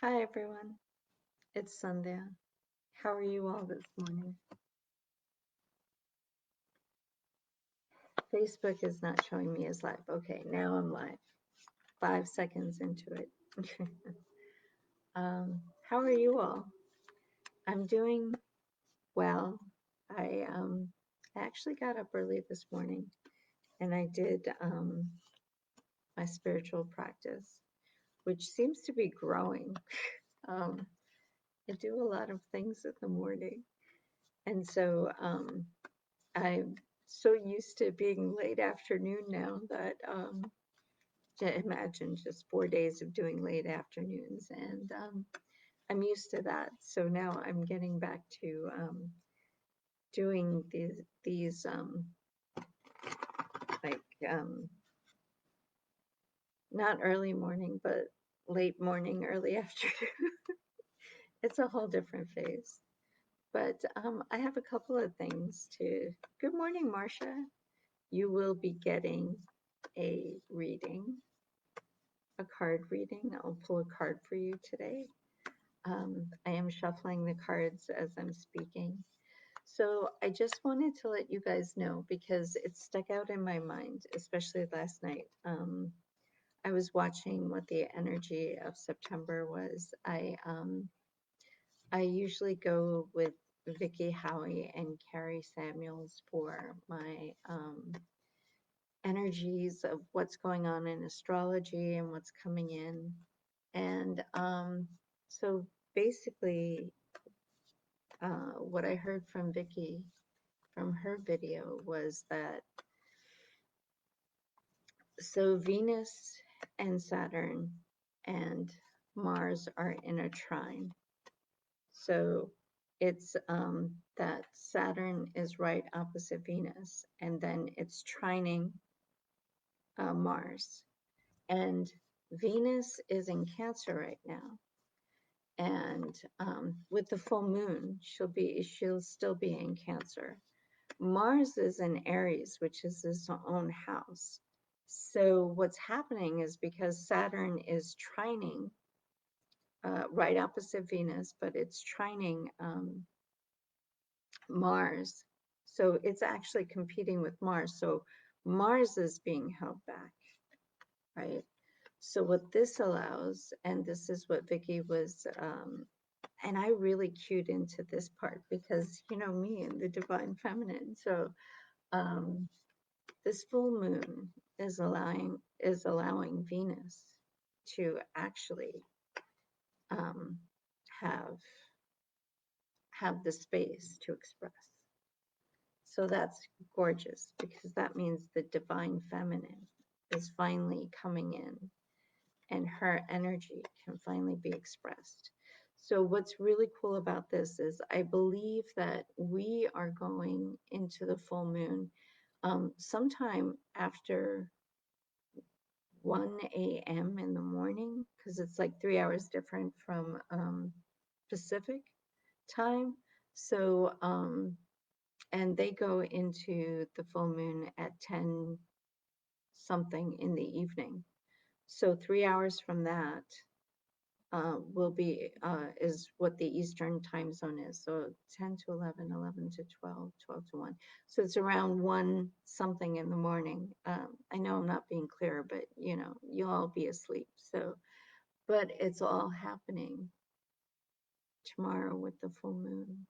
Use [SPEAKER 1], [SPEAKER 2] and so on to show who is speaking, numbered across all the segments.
[SPEAKER 1] Hi everyone, it's Sunday. How are you all this morning? Facebook is not showing me as live. Okay, now I'm live. 5 seconds into it. How are you all? I'm doing well. I actually got up early this morning and I did my spiritual practice, which seems to be growing. Um, I do a lot of things in the morning, and so I'm so used to being late afternoon now that to imagine just 4 days of doing late afternoons, and I'm used to that. So now I'm getting back to doing these like not early morning, but late morning, early afternoon. It's a whole different phase. But I have a couple of things to. Good morning, Marcia. You will be getting a reading, a card reading. I'll pull a card for you today. I am shuffling the cards as I'm speaking. So I just wanted to let you guys know because it stuck out in my mind, especially last night. I was watching what the energy of September was. I usually go with Vicky Howie and Carrie Samuels for my energies of what's going on in astrology and what's coming in. And so basically, what I heard from Vicky from her video was that so Venus and Saturn and Mars are in a trine. So it's that Saturn is right opposite Venus, and then it's trining Mars. And Venus is in Cancer right now. And with the full moon, she'll still be in Cancer. Mars is in Aries, which is his own house. So what's happening is because Saturn is trining right opposite Venus, but it's trining Mars. So it's actually competing with Mars. So Mars is being held back, right? So what this allows, and this is what Vicky was, and I really cued into this part because you know me and the divine feminine. So this full moon is allowing Venus to actually um, have the space to express. So that's gorgeous because that means the divine feminine is finally coming in and her energy can finally be expressed. So what's really cool about this is I believe that we are going into the full moon sometime after 1 a.m. in the morning, because it's like 3 hours different from Pacific time. So, and they go into the full moon at 10 something in the evening. So 3 hours from that will be is what the Eastern time zone is. So 10 to 11, 11 to 12, 12 to 1. So it's around 1 something in the morning. I know I'm not being clear, but you know, you'll all be asleep. So, but it's all happening tomorrow with the full moon.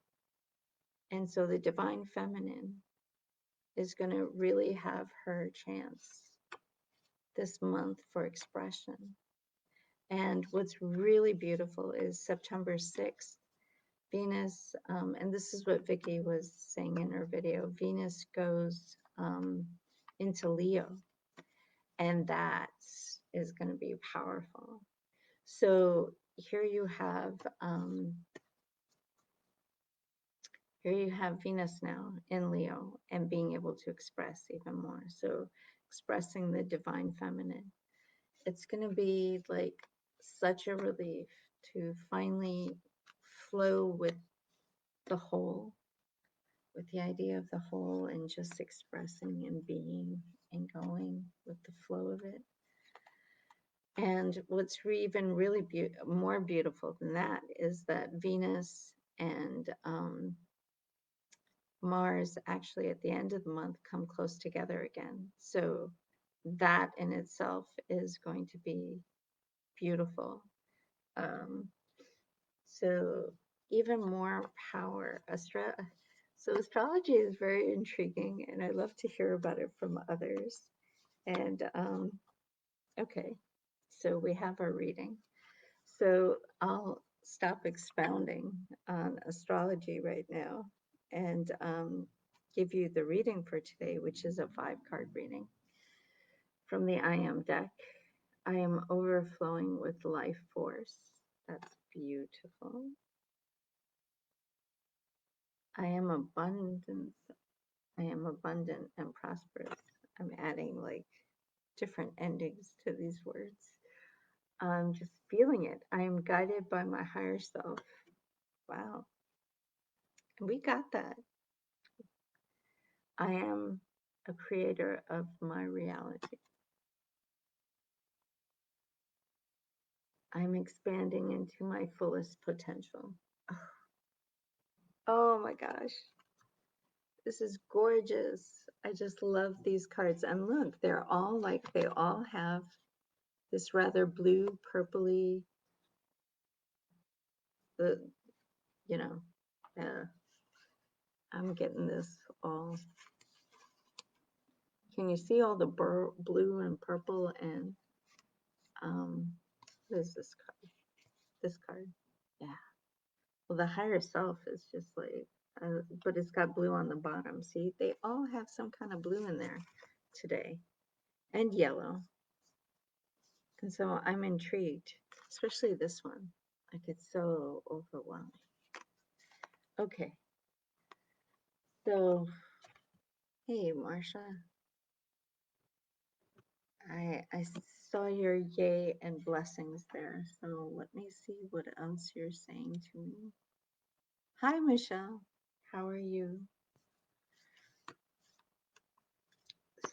[SPEAKER 1] And so the divine feminine is going to really have her chance this month for expression. And what's really beautiful is September 6th, Venus, and this is what Vicky was saying in her video, Venus goes into Leo, and that is going to be powerful. So here you have Venus now in Leo and being able to express even more. So expressing the divine feminine. It's going to be like such a relief to finally flow with the whole, with the idea of the whole and just expressing and being and going with the flow of it. And what's even really more beautiful than that is that Venus and Mars actually at the end of the month come close together again. So that in itself is going to be beautiful. Um, so even more power. So astrology is very intriguing, and I love to hear about it from others. And okay, so we have our reading. So I'll stop expounding on astrology right now and give you the reading for today, which is a 5-card reading from the I Am deck. I am overflowing with life force. That's beautiful. I am abundance. I am abundant and prosperous. I'm adding like different endings to these words. I'm just feeling it. I am guided by my higher self. Wow. We got that. I am a creator of my reality. I'm expanding into my fullest potential. Oh my gosh. This is gorgeous. I just love these cards. And look, they're all like, they all have this rather blue, purpley, the, you know, I'm getting this all. Can you see all the blue and purple and what is this card? This card. Yeah. Well, the higher self is just like, but it's got blue on the bottom. See, they all have some kind of blue in there today and yellow. And so I'm intrigued, especially this one. Like it's so overwhelming. Okay. So, hey, Marsha, I saw your yay and blessings there. So let me see what else you're saying to me. Hi, Michelle. How are you?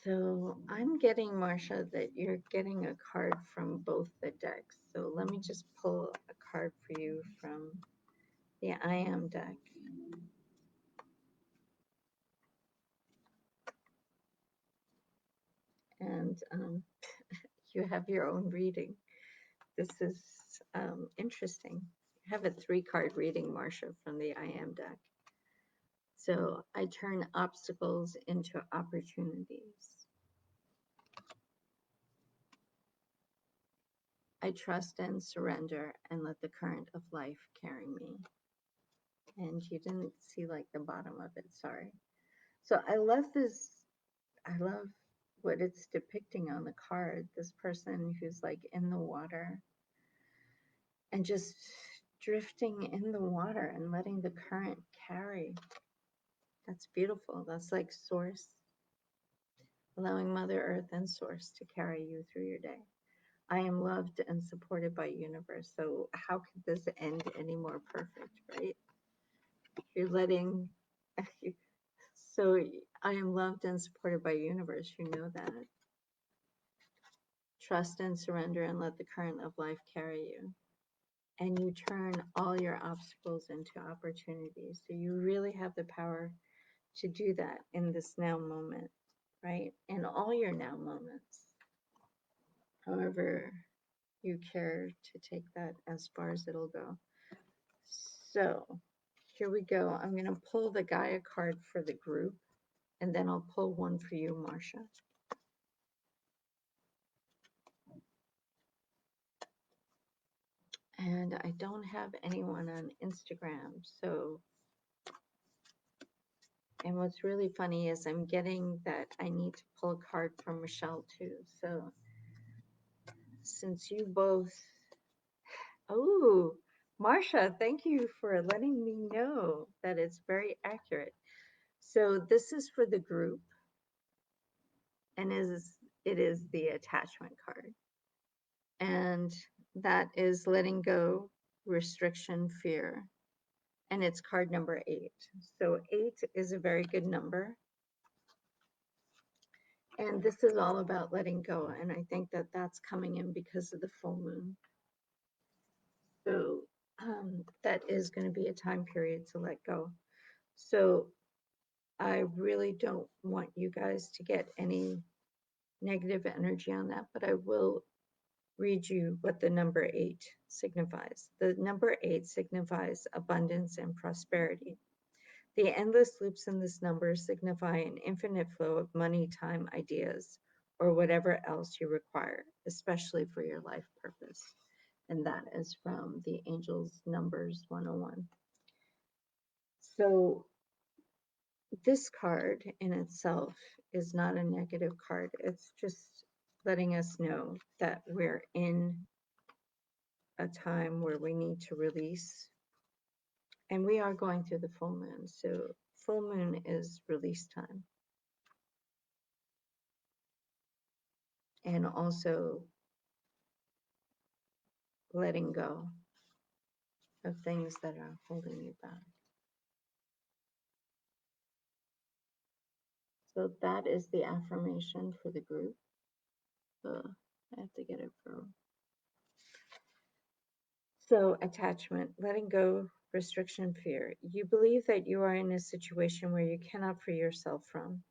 [SPEAKER 1] So I'm getting, Marsha, that you're getting a card from both the decks. So let me just pull a card for you from the I Am deck. And you have your own reading. This is interesting. I have a 3-card reading, Marsha, from the I Am deck. So I turn obstacles into opportunities. I trust and surrender and let the current of life carry me. And you didn't see like the bottom of it, sorry. So I love this. I love what it's depicting on the card. This person who's like in the water and just drifting in the water and letting the current carry. That's beautiful. That's like source, allowing Mother Earth and source to carry you through your day. I am loved and supported by universe. So how could this end any more perfect, right? You're letting, so I am loved and supported by universe. You know that. Trust and surrender and let the current of life carry you. And you turn all your obstacles into opportunities. So you really have the power to do that in this now moment, right? In all your now moments. However you care to take that as far as it'll go. So here we go. I'm going to pull the Gaia card for the group, and then I'll pull one for you, Marsha. And I don't have anyone on Instagram, so, and what's really funny is I'm getting that I need to pull a card from Michelle too. So since you both, oh, Marsha, thank you for letting me know that it's very accurate. So this is for the group, and it is the attachment card. And that is letting go, restriction, fear. And it's card number 8. So 8 is a very good number. And this is all about letting go. And I think that that's coming in because of the full moon. So that is going to be a time period to let go. So I really don't want you guys to get any negative energy on that, but I will read you what the number 8 signifies. The number 8 signifies abundance and prosperity. The endless loops in this number signify an infinite flow of money, time, ideas, or whatever else you require, especially for your life purpose. And that is from the Angels Numbers 101. So this card in itself is not a negative card. It's just letting us know that we're in a time where we need to release. And we are going through the full moon. So full moon is release time. And also letting go of things that are holding you back. So that is the affirmation for the group. I have to get it from. So attachment, letting go, restriction, fear. You believe that you are in a situation where you cannot free yourself from,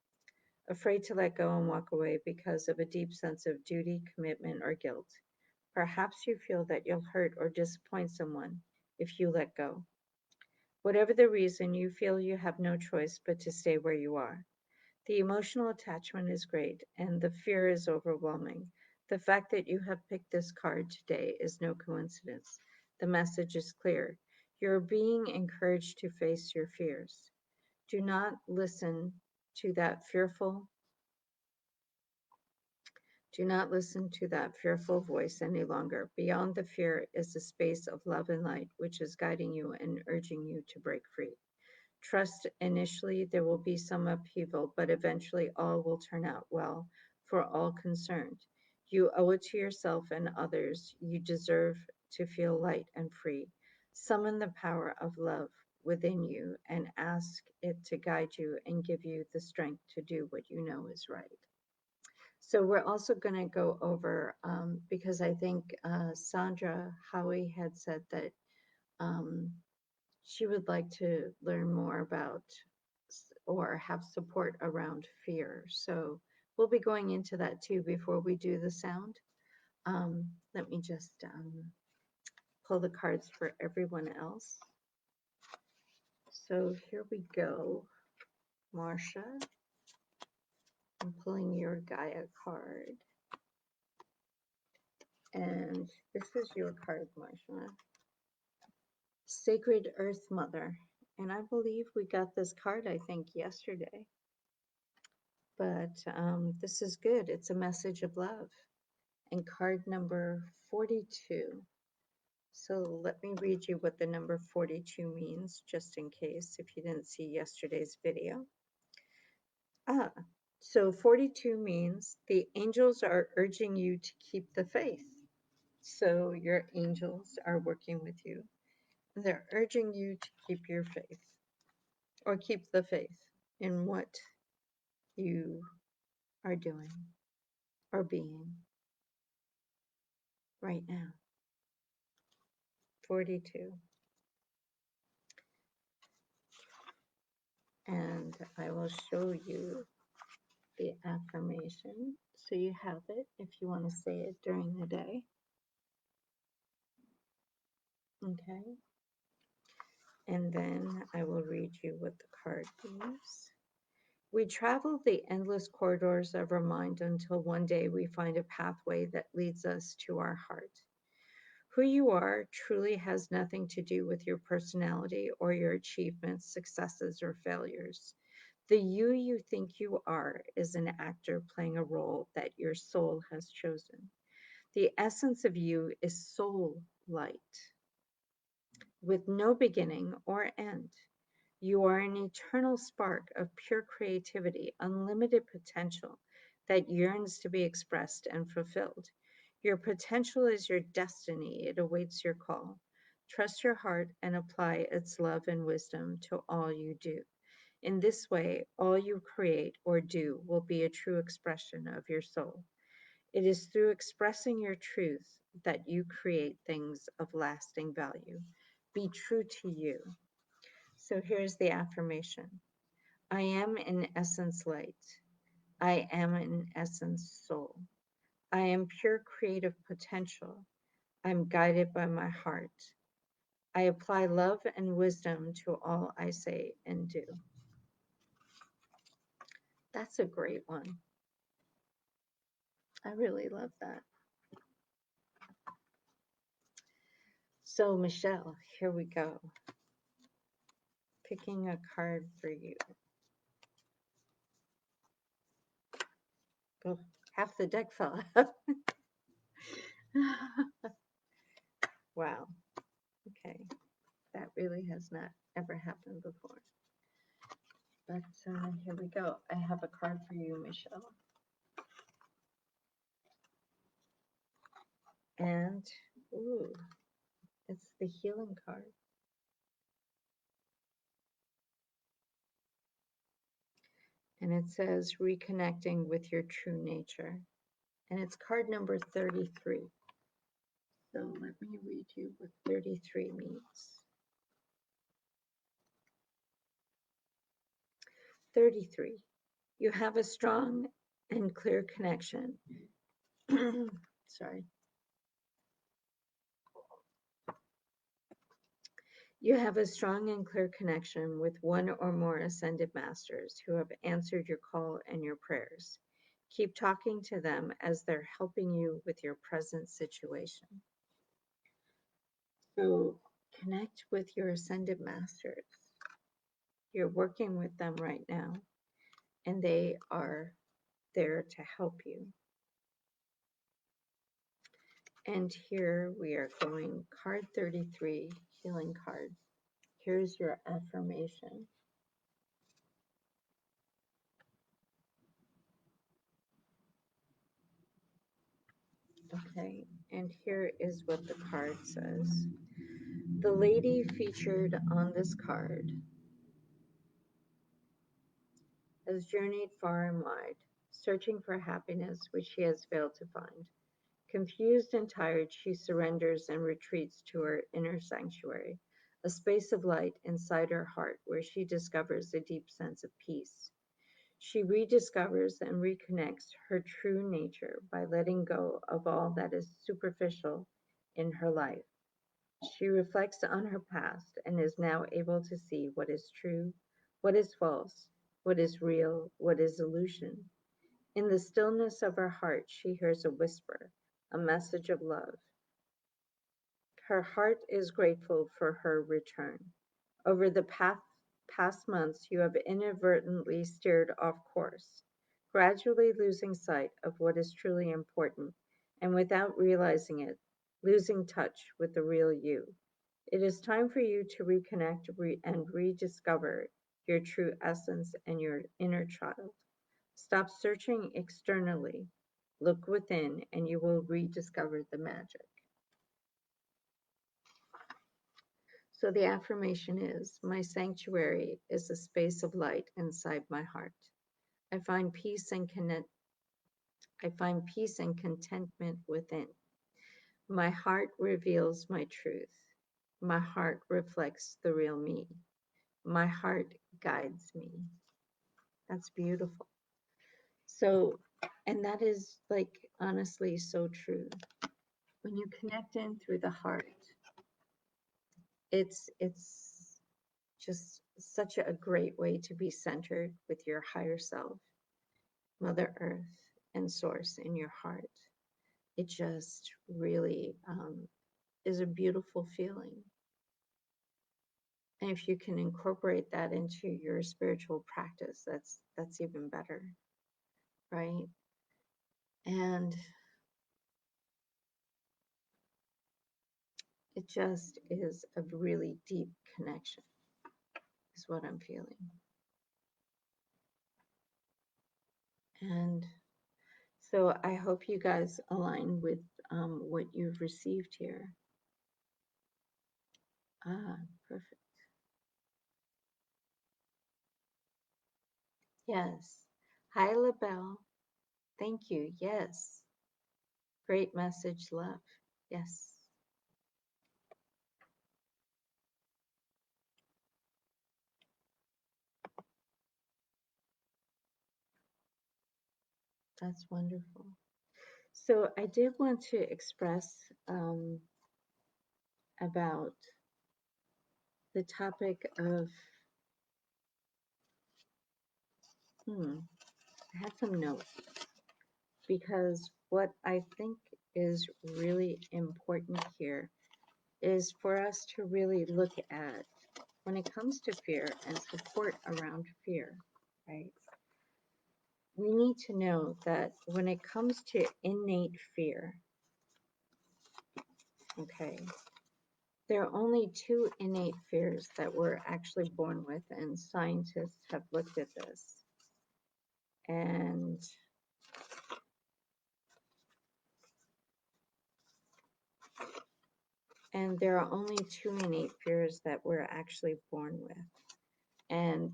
[SPEAKER 1] afraid to let go and walk away because of a deep sense of duty, commitment, or guilt. Perhaps you feel that you'll hurt or disappoint someone if you let go. Whatever the reason, you feel you have no choice but to stay where you are. The emotional attachment is great, and the fear is overwhelming. The fact that you have picked this card today is no coincidence. The message is clear. You're being encouraged to face your fears. Do not listen to that fearful Do not listen to that fearful voice any longer. Beyond the fear is a space of love and light, which is guiding you and urging you to break free. Trust initially there will be some upheaval, but eventually all will turn out well for all concerned. You owe it to yourself and others. You deserve to feel light and free. Summon the power of love within you and ask it to guide you and give you the strength to do what you know is right. So we're also going to go over, because I think Sandra Howie had said that um, she would like to learn more about or have support around fear. So we'll be going into that too before we do the sound. Let me just pull the cards for everyone else. So here we go, Marsha. I'm pulling your Gaia card. And this is your card, Marsha. Sacred Earth Mother. And I believe we got this card, I think, yesterday. But this is good. It's a message of love. And card number 42. So let me read you what the number 42 means, just in case, if you didn't see yesterday's video. So 42 means the angels are urging you to keep the faith. So your angels are working with you. They're urging you to keep your faith, or keep the faith in what you are doing or being right now. 42. And I will show you the affirmation so you have it if you want to say it during the day. Okay. And then I will read you what the card means. We travel the endless corridors of our mind until one day we find a pathway that leads us to our heart. Who you are truly has nothing to do with your personality or your achievements, successes, or failures. The you think you are is an actor playing a role that your soul has chosen. The essence of you is soul light, with no beginning or end. You are an eternal spark of pure creativity, unlimited potential that yearns to be expressed and fulfilled. Your potential is your destiny. It awaits your call. Trust your heart and apply its love and wisdom to all you do. In this way, all you create or do will be a true expression of your soul. It is through expressing your truth that you create things of lasting value. Be true to you. So here's the affirmation. I am in essence light. I am in essence soul. I am pure creative potential. I'm guided by my heart. I apply love and wisdom to all I say and do. That's a great one. I really love that. So, Michelle, here we go. Picking a card for you. Oh, half the deck fell out. Wow. Okay. That really has not ever happened before. But here we go. I have a card for you, Michelle. And, ooh, it's the healing card. And it says reconnecting with your true nature. And it's card number 33. So let me read you what 33 means. 33. You have a strong and clear connection. Sorry. You have a strong and clear connection with one or more ascended masters who have answered your call and your prayers. Keep talking to them as they're helping you with your present situation. So connect with your ascended masters. You're working with them right now, and they are there to help you. And here we are going card 33, healing card. Here's your affirmation. Okay, and here is what the card says. The lady featured on this card has journeyed far and wide, searching for happiness which she has failed to find. Confused and tired, she surrenders and retreats to her inner sanctuary, a space of light inside her heart where she discovers a deep sense of peace. She rediscovers and reconnects her true nature by letting go of all that is superficial in her life. She reflects on her past and is now able to see what is true, what is false, what is real, what is illusion. In the stillness of her heart, she hears a whisper, a message of love. Her heart is grateful for her return. Over the past months, you have inadvertently steered off course, gradually losing sight of what is truly important, and without realizing it, losing touch with the real you. It is time for you to reconnect and rediscover your true essence and your inner child. Stop searching externally. Look within, and you will rediscover the magic. So the affirmation is, my sanctuary is a space of light inside my heart. I find peace and contentment within. My heart reveals my truth. My heart reflects the real me. My heart guides me. That's beautiful. So, and that is like honestly so true. When you connect in through the heart, it's just such a great way to be centered with your higher self, Mother Earth, and Source in your heart. It just really is a beautiful feeling. And if you can incorporate that into your spiritual practice, that's even better, right? And it just is a really deep connection, is what I'm feeling. And so I hope you guys align with what you've received here. Ah, perfect. Yes. Hi, LaBelle. Thank you. Yes. Great message, love. Yes. That's wonderful. So I did want to express about the topic of, I had some notes because what I think is really important here is for us to really look at when it comes to fear and support around fear, right? We need to know that when it comes to innate fear, okay, there are only two innate fears that we're actually born with, and scientists have looked at this. And there are only two innate fears that we're actually born with. And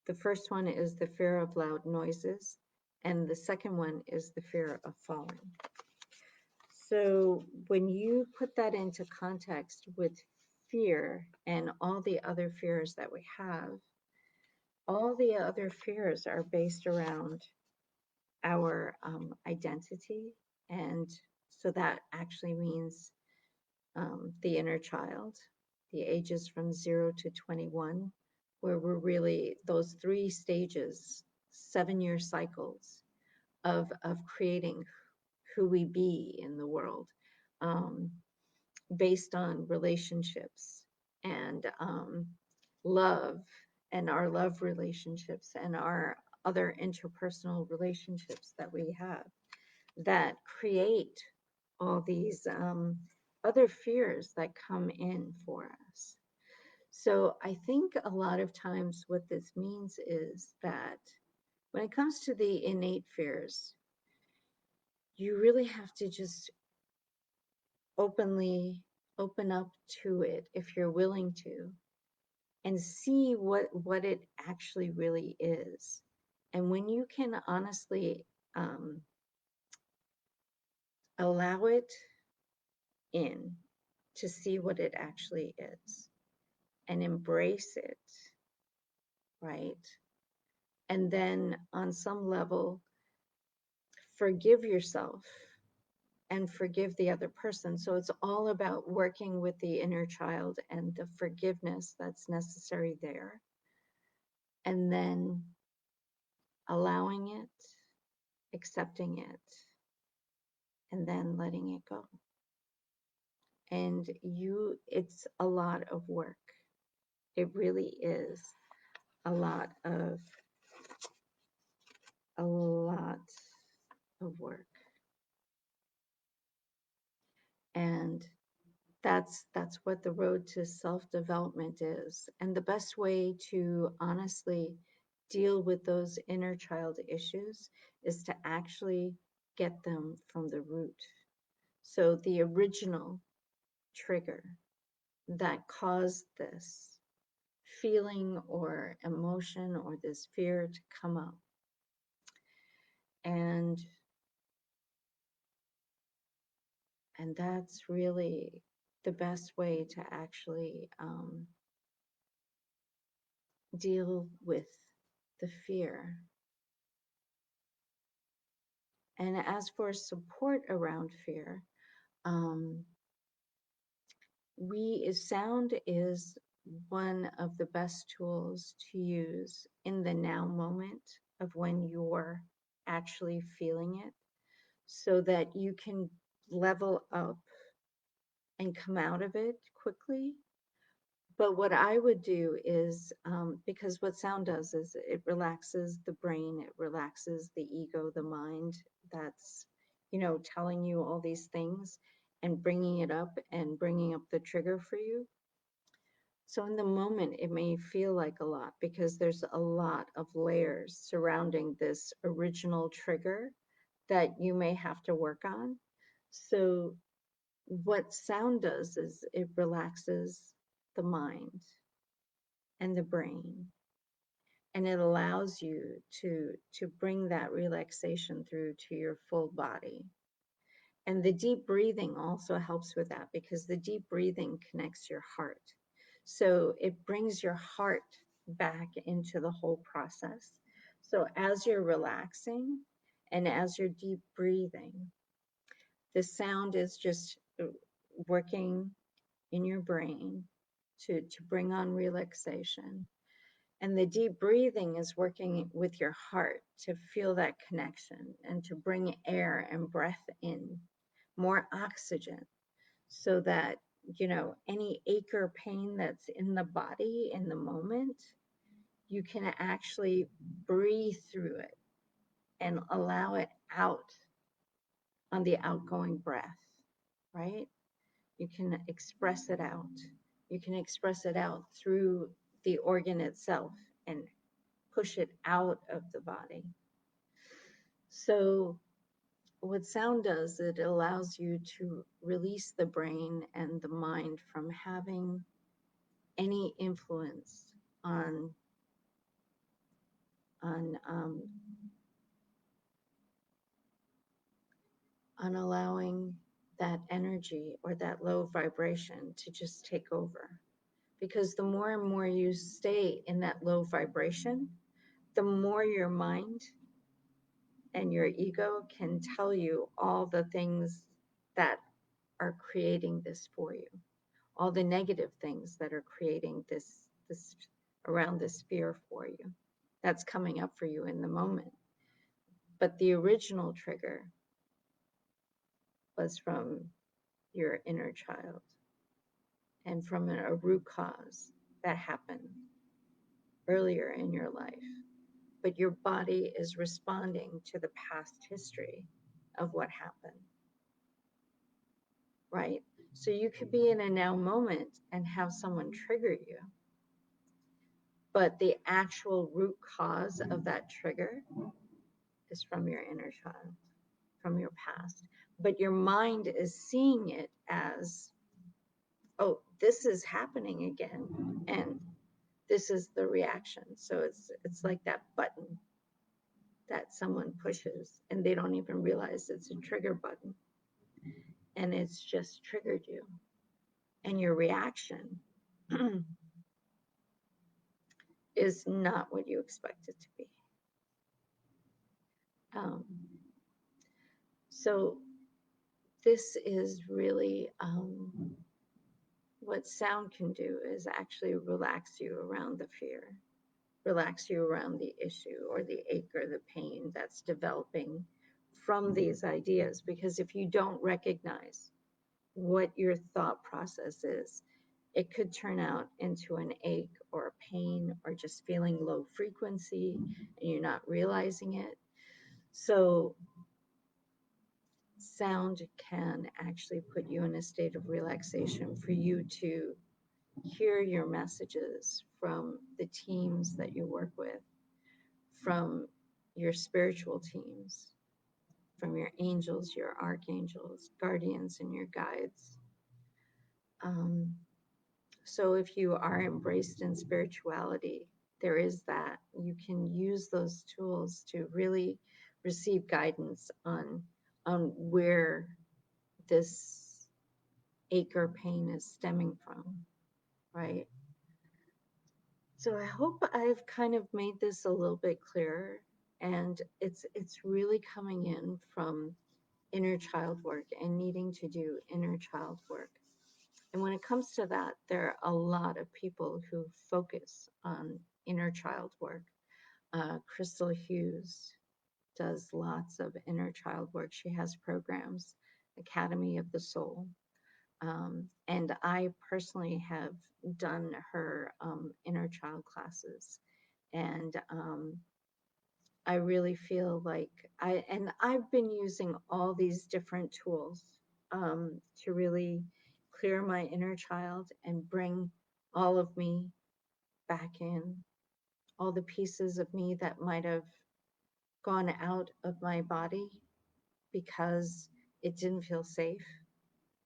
[SPEAKER 1] the first one is the fear of loud noises, and the second one is the fear of falling. So when you put that into context with fear and all the other fears that we have, all the other fears are based around our identity. And so that actually means the inner child, the ages from 0 to 21, where we're really those 3 stages, 7-year cycles of creating who we be in the world, based on relationships and love, and our love relationships and our other interpersonal relationships that we have that create all these other fears that come in for us. So I think a lot of times what this means is that when it comes to the innate fears, you really have to just openly open up to it if you're willing to, and see what it actually really is. And when you can honestly allow it in to see what it actually is and embrace it, right? And then on some level, forgive yourself and forgive the other person. So it's all about working with the inner child and the forgiveness that's necessary there. And then allowing it, accepting it, and then letting it go. And it's a lot of work. It really is a lot of work. And that's what the road to self-development is. And the best way to honestly deal with those inner child issues is to actually get them from the root. So the original trigger that caused this feeling or emotion or this fear to come up. And that's really the best way to actually deal with the fear. And as for support around fear, sound is one of the best tools to use in the now moment of when you're actually feeling it, so that you can level up and come out of it quickly. But what I would do is, because what sound does is it relaxes the brain, it relaxes the ego, the mind that's, telling you all these things and bringing it up and bringing up the trigger for you. So in the moment, it may feel like a lot because there's a lot of layers surrounding this original trigger that you may have to work on. So what sound does is it relaxes the mind and the brain. and it allows you to bring that relaxation through to your full body. And the deep breathing also helps with that, because the deep breathing connects your heart. So it brings your heart back into the whole process. So as you're relaxing and as you're deep breathing, the sound is just working in your brain to bring on relaxation. And the deep breathing is working with your heart to feel that connection and to bring air and breath in, more oxygen, so that, you know, any ache or pain that's in the body in the moment, you can actually breathe through it and allow it out on the outgoing breath, right? You can express it out. You can express it out through the organ itself and push it out of the body. So what sound does, it allows you to release the brain and the mind from having any influence on on um, on allowing that energy or that low vibration to just take over. Because the more and more you stay in that low vibration, the more your mind and your ego can tell you all the things that are creating this for you, all the negative things that are creating this around this fear for you, that's coming up for you in the moment. But the original trigger was from your inner child and from a root cause that happened earlier in your life. But your body is responding to the past history of what happened, right? So you could be in a now moment and have someone trigger you, but the actual root cause of that trigger is from your inner child, from your past. But your mind is seeing it as, oh, this is happening again, and this is the reaction. So it's like that button that someone pushes and they don't even realize it's a trigger button, and it's just triggered you. And your reaction is not what you expect it to be. Um, so this is really what sound can do, is actually relax you around the fear, relax you around the issue or the ache or the pain that's developing from these ideas. Because if you don't recognize what your thought process is, it could turn out into an ache or a pain or just feeling low frequency and you're not realizing it. So sound can actually put you in a state of relaxation for you to hear your messages from the teams that you work with, from your spiritual teams, from your angels, your archangels, guardians, and your guides. So if you are embraced in spirituality, there is that. You can use those tools to really receive guidance on where this ache or pain is stemming from, right? So I hope I've kind of made this a little bit clearer, and it's really coming in from inner child work and needing to do inner child work. And when it comes to that, there are a lot of people who focus on inner child work. Crystal Hughes does lots of inner child work. She has programs, Academy of the Soul. And I personally have done her inner child classes. And I really feel like I've been using all these different tools to really clear my inner child and bring all of me back in, all the pieces of me that might have gone out of my body because it didn't feel safe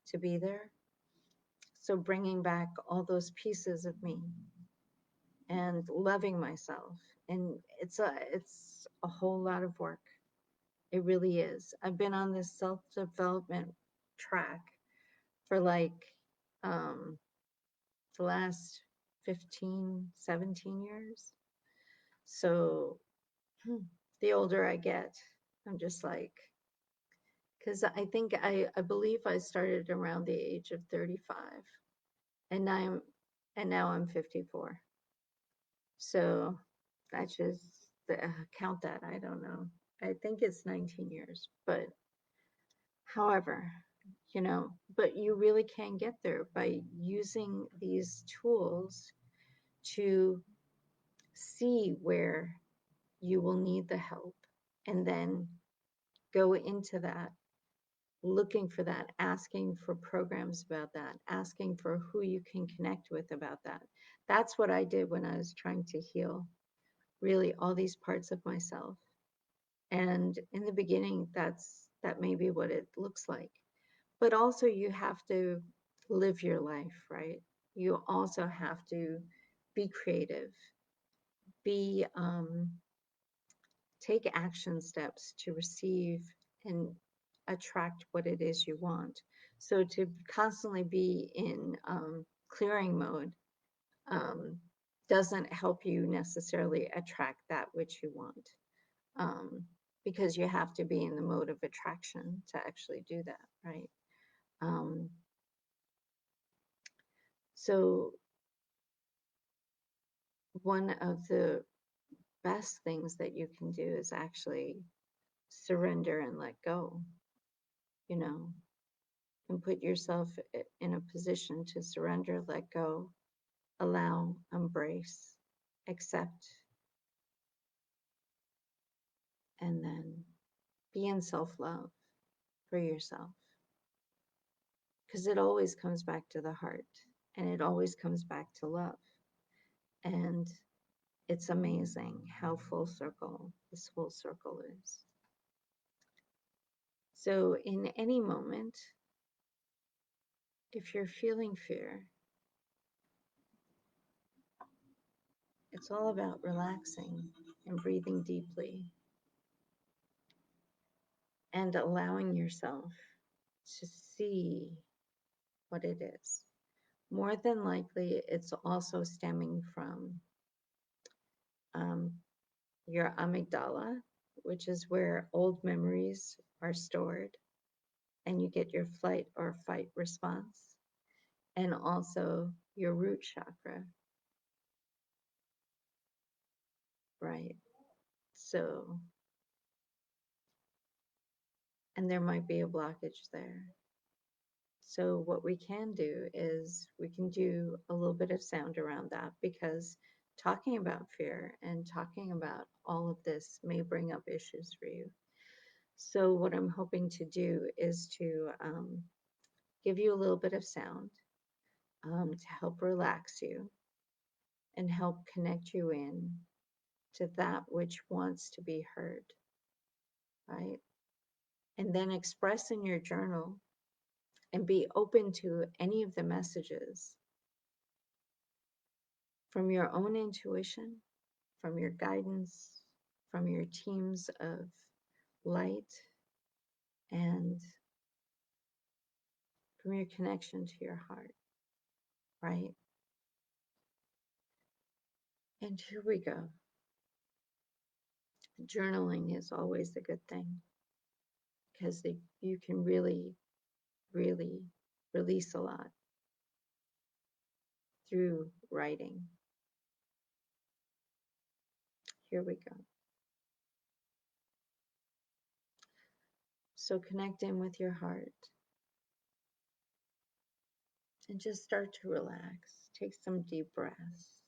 [SPEAKER 1] to be there. So bringing back all those pieces of me and loving myself. And it's a whole lot of work. It really is. I've been on this self-development track for like um, the last 15, 17 years. So the older I get, I'm just like, because I believe I started around the age of 35, and now I'm 54. So I just count that. I don't know. I think it's 19 years, but however, but you really can get there by using these tools to see where you will need the help and then go into that, looking for that, asking for programs about that, asking for who you can connect with about that. That's what I did when I was trying to heal really all these parts of myself. And in the beginning, that may be what it looks like. But also you have to live your life, right? You also have to be creative, be take action steps to receive and attract what it is you want. So to constantly be in clearing mode um, doesn't help you necessarily attract that which you want, um, because you have to be in the mode of attraction to actually do that, right? Um, so one of the best things that you can do is actually surrender and let go, you know, and put yourself in a position to surrender, let go, allow, embrace, accept, and then be in self-love for yourself. Because it always comes back to the heart, and it always comes back to love. And it's amazing how full circle this whole circle is. So in any moment, if you're feeling fear, it's all about relaxing and breathing deeply and allowing yourself to see what it is. More than likely, it's also stemming from um, your amygdala, which is where old memories are stored, and you get your flight or fight response, and also your root chakra, right? So, and there might be a blockage there. So what we can do is we can do a little bit of sound around that, because talking about fear and talking about all of this may bring up issues for you. So what I'm hoping to do is to give you a little bit of sound to help relax you and help connect you in to that which wants to be heard, right? And then express in your journal and be open to any of the messages from your own intuition, from your guidance, from your teams of light, and from your connection to your heart, right? And here we go. Journaling is always a good thing, because you can really, really release a lot through writing. Here we go. So connect in with your heart and just start to relax. Take some deep breaths.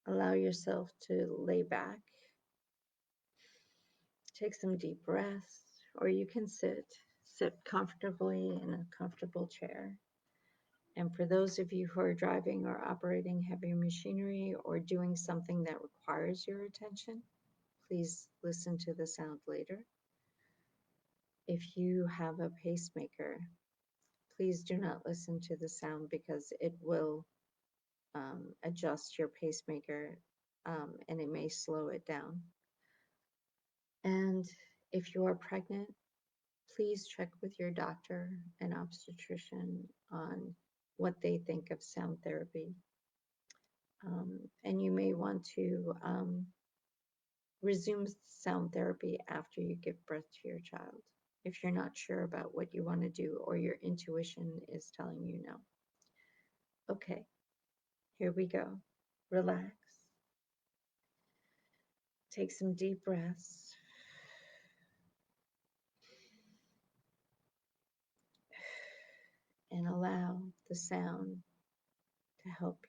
[SPEAKER 1] Allow yourself to lay back. Take some deep breaths, or you can sit comfortably in a comfortable chair. And for those of you who are driving or operating heavy machinery or doing something that requires your attention, please listen to the sound later. If you have a pacemaker, please do not listen to the sound, because it will adjust your pacemaker, and it may slow it down. And if you are pregnant, please check with your doctor and obstetrician on what they think of sound therapy. And you may want to resume sound therapy after you give birth to your child if you're not sure about what you want to do or your intuition is telling you no. Okay, here we go. Relax. Take some deep breaths. And allow the sound to help you.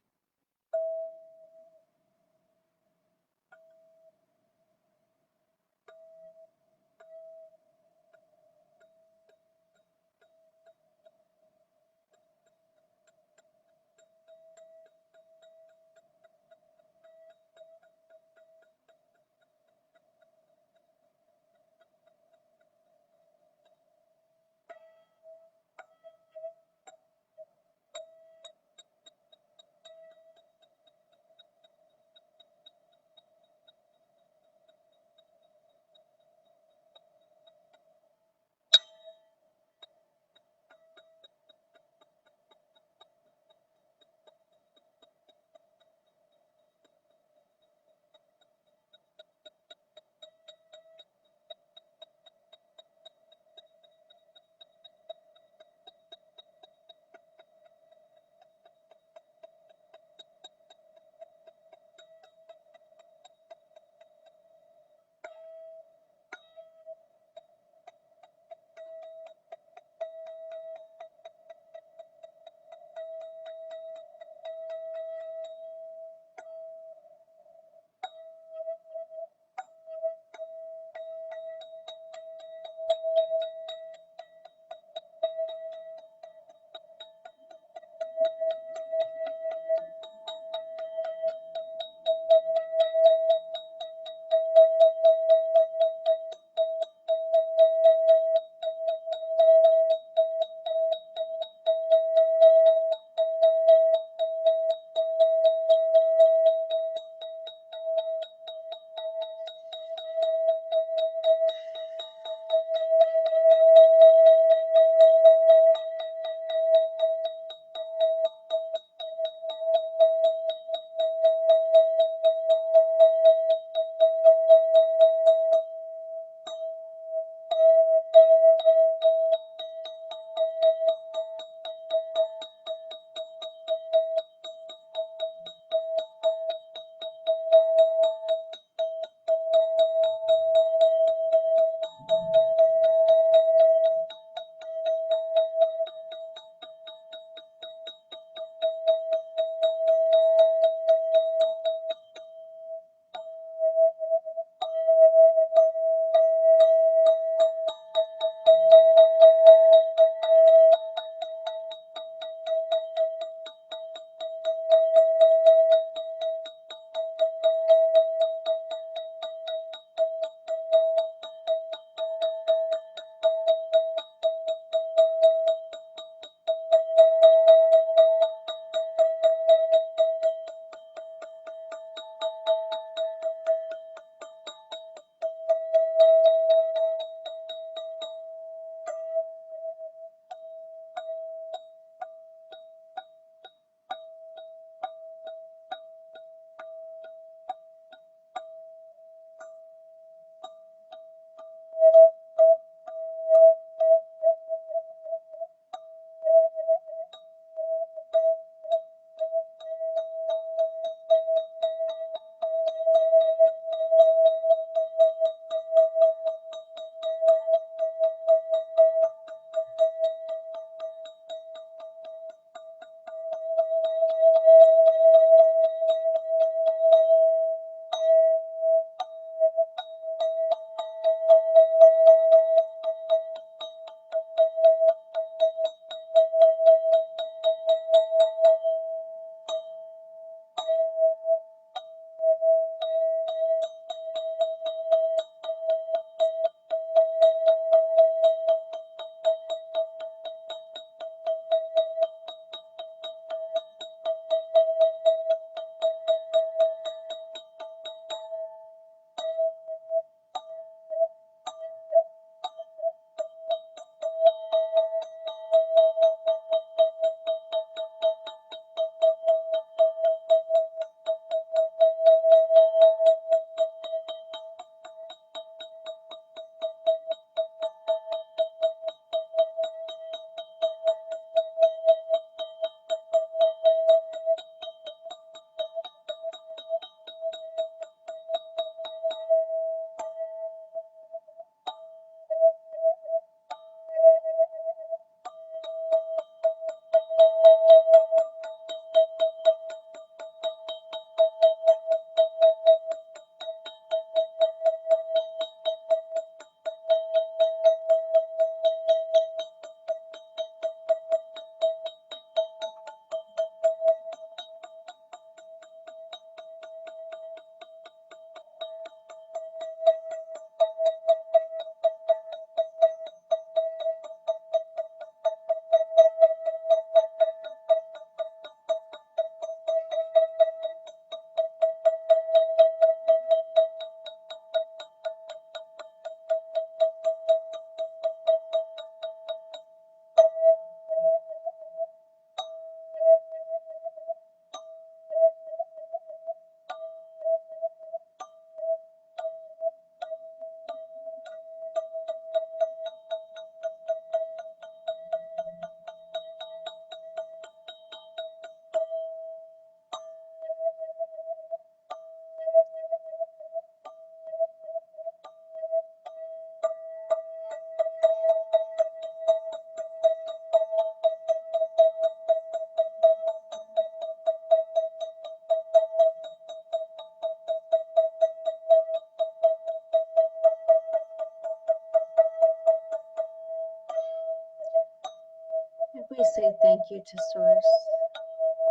[SPEAKER 1] say thank you to Source.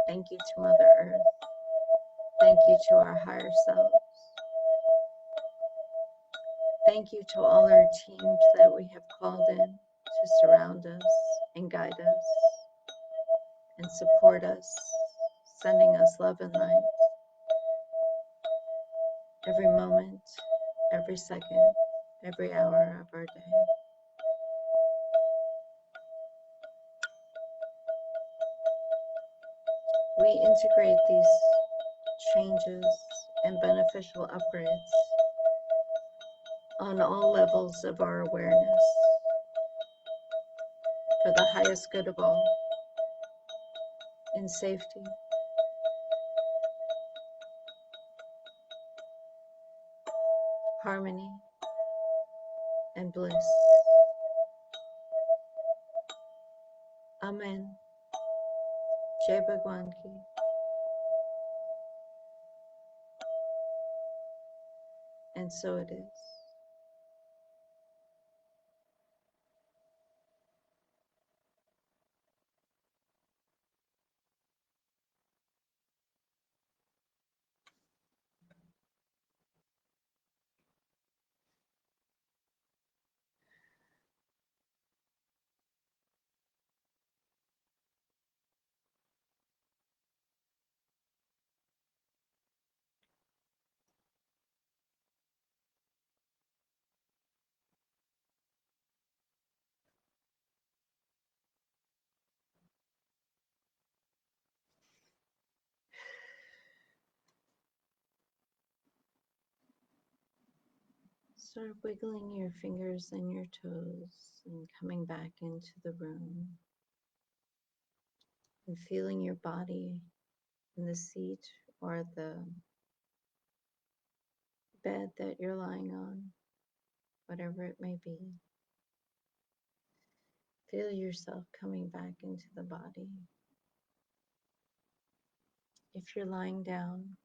[SPEAKER 1] Thank you to Mother Earth. Thank you to our higher selves. Thank you to all our teams that we have called in to surround us and guide us and support us, sending us love and light every moment, every second, every hour of our day. We integrate these changes and beneficial upgrades on all levels of our awareness for the highest good of all, in safety, harmony, and bliss. Amen. Jai Bhagwan Ki. And so it is. Start wiggling your fingers and your toes and coming back into the room and feeling your body in the seat or the bed that you're lying on, whatever it may be. Feel yourself coming back into the body. If you're lying down,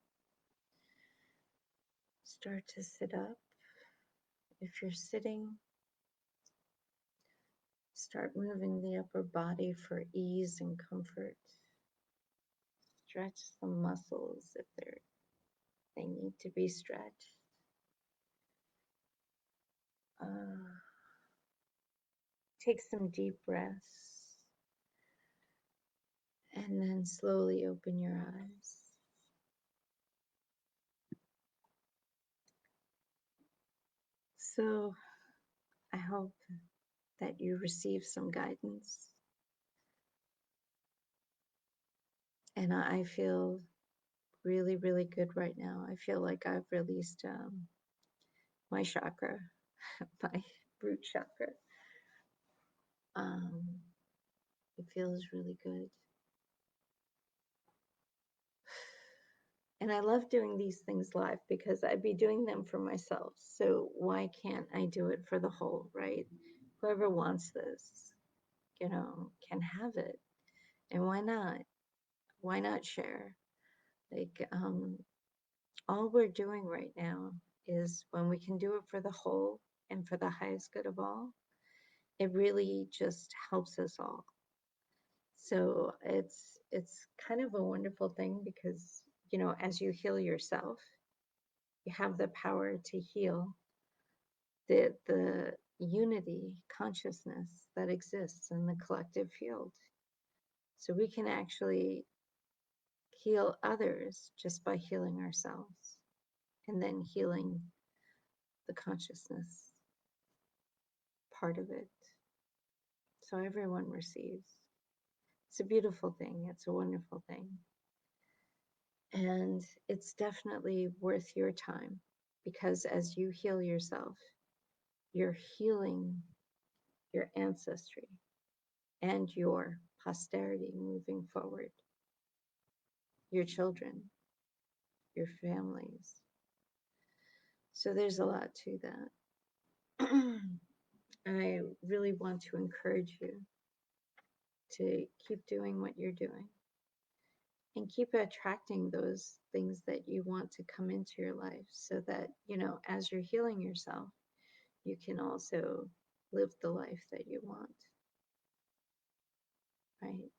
[SPEAKER 1] start to sit up. If you're sitting, start moving the upper body for ease and comfort. Stretch the muscles if they need to be stretched. Take some deep breaths and then slowly open your eyes. So I hope that you receive some guidance. And I feel really, really good right now. I feel like I've released my chakra, my root chakra. It feels really good. And I love doing these things live because I'd be doing them for myself. So why can't I do it for the whole, right? Whoever wants this, can have it. And why not? Why not share? Like, all we're doing right now is when we can do it for the whole and for the highest good of all, it really just helps us all. So it's kind of a wonderful thing because, as you heal yourself, you have the power to heal the unity consciousness that exists in the collective field. So we can actually heal others just by healing ourselves and then healing the consciousness part of it. So everyone receives. It's a beautiful thing. It's a wonderful thing. And it's definitely worth your time because as you heal yourself, you're healing your ancestry and your posterity moving forward, your children, your families. So there's a lot to that. I really want to encourage you to keep doing what you're doing and keep attracting those things that you want to come into your life so that, as you're healing yourself, you can also live the life that you want. right?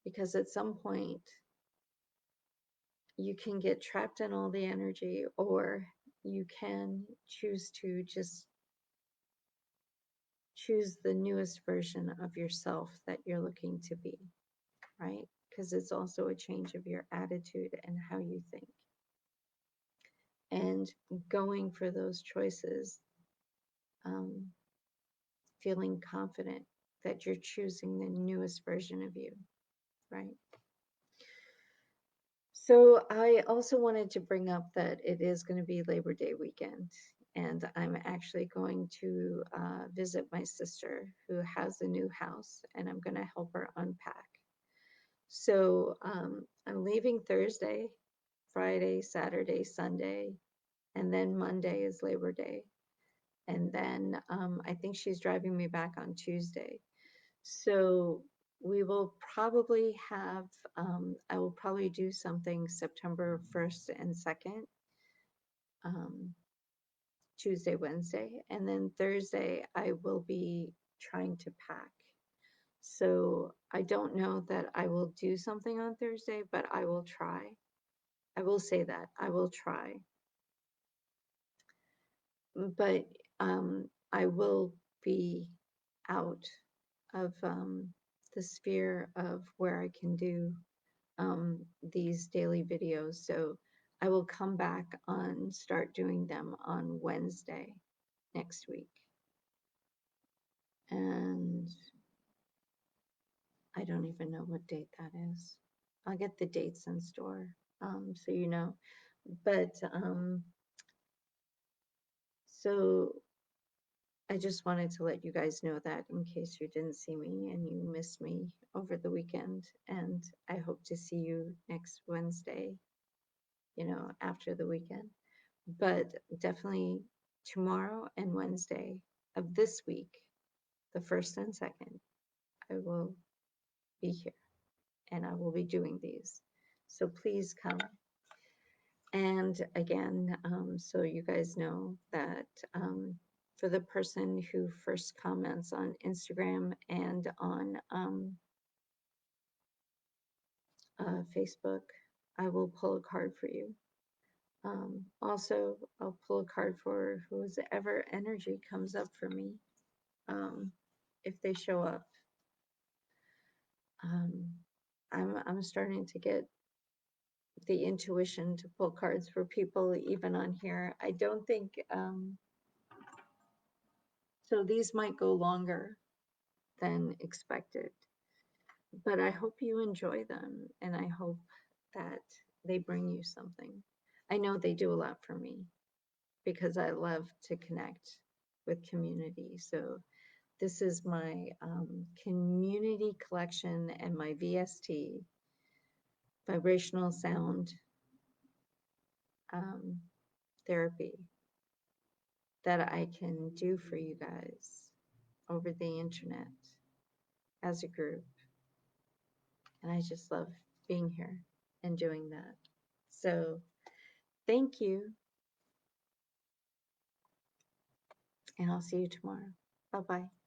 [SPEAKER 1] Because at some point, you can get trapped in all the energy, or you can choose to just choose the newest version of yourself that you're looking to be, right? Because it's also a change of your attitude and how you think. And going for those choices, um, feeling confident that you're choosing the newest version of you, right? So I also wanted to bring up that it is going to be Labor Day weekend, and I'm actually going to visit my sister who has a new house, and I'm going to help her unpack. So I'm leaving Thursday, Friday, Saturday, Sunday, and then Monday is Labor Day. And then I think she's driving me back on Tuesday. So we will probably have, I will probably do something September 1st and 2nd, um, Tuesday, Wednesday. And then Thursday, I will be trying to pack. So I don't know that I will do something on Thursday, but I will try. I will say that I will try. But I will be out of the sphere of where I can do these daily videos. So I will come back on, start doing them on Wednesday next week. And I don't even know what date that is. I'll get the dates in store, so you know. But so I just wanted to let you guys know that in case you didn't see me and you missed me over the weekend. And I hope to see you next Wednesday, you know, after the weekend. But definitely tomorrow and Wednesday of this week, the 1st and 2nd, I will be here and I will be doing these. So please come. And again, so you guys know that for the person who first comments on Instagram and on Facebook, I will pull a card for you. Also, I'll pull a card for whose ever energy comes up for me, if they show up. I'm starting to get the intuition to pull cards for people even on here. I don't think, so these might go longer than expected, but I hope you enjoy them and I hope that they bring you something. I know they do a lot for me because I love to connect with community. So this is my community collection and my VST, vibrational sound therapy, that I can do for you guys over the internet as a group. And I just love being here and doing that. So thank you. And I'll see you tomorrow. Bye-bye.